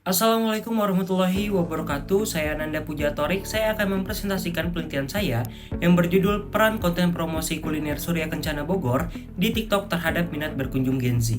Assalamualaikum warahmatullahi wabarakatuh. Saya Ananda Pujatorik. Saya akan mempresentasikan penelitian saya yang berjudul Peran Konten Promosi Kuliner Surya Kencana Bogor di TikTok terhadap minat berkunjung Gen Z.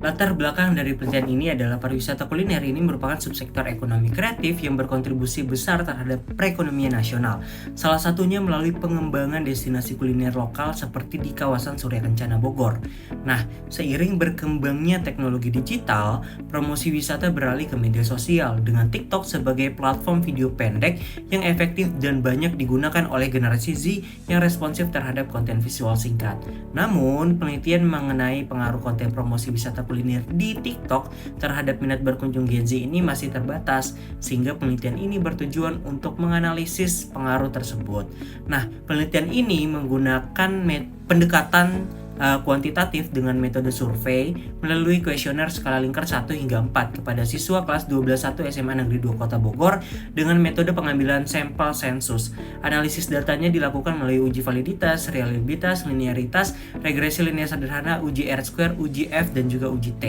Latar belakang dari penelitian ini adalah pariwisata kuliner ini merupakan subsektor ekonomi kreatif yang berkontribusi besar terhadap perekonomian nasional. Salah satunya melalui pengembangan destinasi kuliner lokal seperti di kawasan Surya Kencana Bogor. Nah, seiring berkembangnya teknologi digital, promosi wisata beralih ke media sosial dengan TikTok sebagai platform video pendek yang efektif dan banyak digunakan oleh generasi Z yang responsif terhadap konten visual singkat. Namun, penelitian mengenai pengaruh konten promosi wisata kuliner di TikTok terhadap minat berkunjung Gen Z ini masih terbatas, sehingga penelitian ini bertujuan untuk menganalisis pengaruh tersebut. Nah, penelitian ini menggunakan pendekatan kuantitatif dengan metode survei melalui kuesioner skala Likert 1 hingga 4 kepada siswa kelas 12-1 SMA Negeri 2 Kota Bogor dengan metode pengambilan sampel sensus. Analisis datanya dilakukan melalui uji validitas, reliabilitas, linearitas, regresi linear sederhana, uji R-square, uji F, dan juga uji T.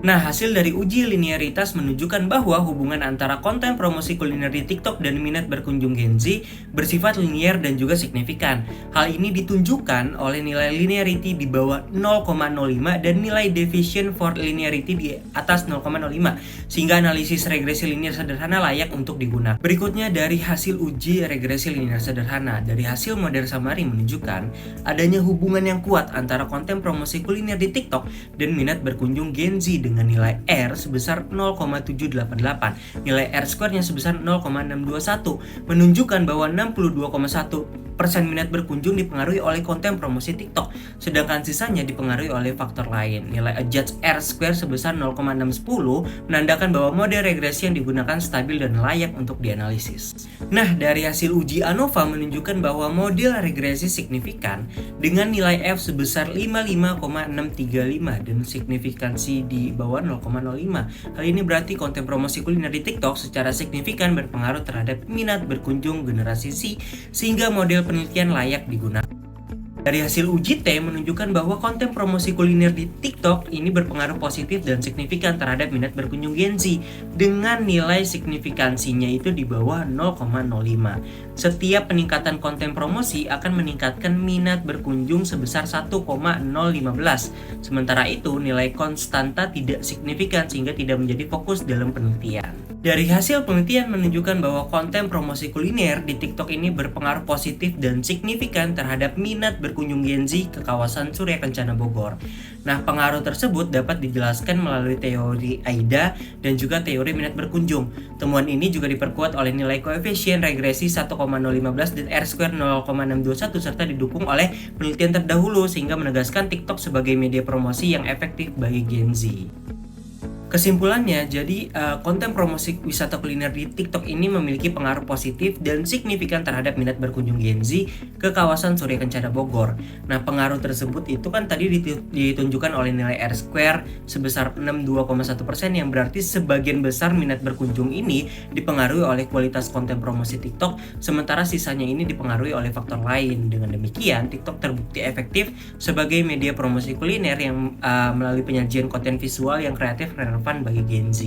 Nah, hasil dari uji linearitas menunjukkan bahwa hubungan antara konten promosi kuliner di TikTok dan minat berkunjung Gen Z bersifat linier dan juga signifikan. Hal ini ditunjukkan oleh nilai linearity di bawah 0,05 dan nilai deviation for linearity di atas 0,05, sehingga analisis regresi linear sederhana layak untuk digunakan. Berikutnya dari hasil uji regresi linear sederhana. Dari hasil model summary menunjukkan adanya hubungan yang kuat antara konten promosi kuliner di TikTok dan minat berkunjung Gen Z dengan nilai R sebesar 0,788, nilai R-square-nya sebesar 0,621, menunjukkan bahwa 62,1% minat berkunjung dipengaruhi oleh konten promosi TikTok, sedangkan sisanya dipengaruhi oleh faktor lain. Nilai adjust R-square sebesar 0,610 menandakan bahwa model regresi yang digunakan stabil dan layak untuk dianalisis. Nah, dari hasil uji ANOVA menunjukkan bahwa model regresi signifikan dengan nilai F sebesar 55,635 dan signifikansi di bawah 0,05. Hal ini berarti konten promosi kuliner di TikTok secara signifikan berpengaruh terhadap minat berkunjung generasi Z, sehingga model penelitian layak digunakan. Dari hasil uji T menunjukkan bahwa konten promosi kuliner di TikTok ini berpengaruh positif dan signifikan terhadap minat berkunjung Gen Z dengan nilai signifikansinya itu di bawah 0,05. Setiap peningkatan konten promosi akan meningkatkan minat berkunjung sebesar 1,015. Sementara itu, nilai konstanta tidak signifikan sehingga tidak menjadi fokus dalam penelitian. Dari hasil penelitian menunjukkan bahwa konten promosi kuliner di TikTok ini berpengaruh positif dan signifikan terhadap minat berkunjung Gen Z ke kawasan Surya Kencana Bogor. Nah, pengaruh tersebut dapat dijelaskan melalui teori AIDA dan juga teori minat berkunjung. Temuan ini juga diperkuat oleh nilai koefisien regresi 1,015 dan R-square 0,621 serta didukung oleh penelitian terdahulu sehingga menegaskan TikTok sebagai media promosi yang efektif bagi Gen Z. Kesimpulannya, jadi konten promosi wisata kuliner di TikTok ini memiliki pengaruh positif dan signifikan terhadap minat berkunjung Gen Z ke kawasan Surya Kencana Bogor. Nah, pengaruh tersebut itu kan tadi ditunjukkan oleh nilai R-square sebesar 62,1% yang berarti sebagian besar minat berkunjung ini dipengaruhi oleh kualitas konten promosi TikTok, sementara sisanya ini dipengaruhi oleh faktor lain. Dengan demikian, TikTok terbukti efektif sebagai media promosi kuliner yang melalui penyajian konten visual yang kreatif relevan bagi Gen Z.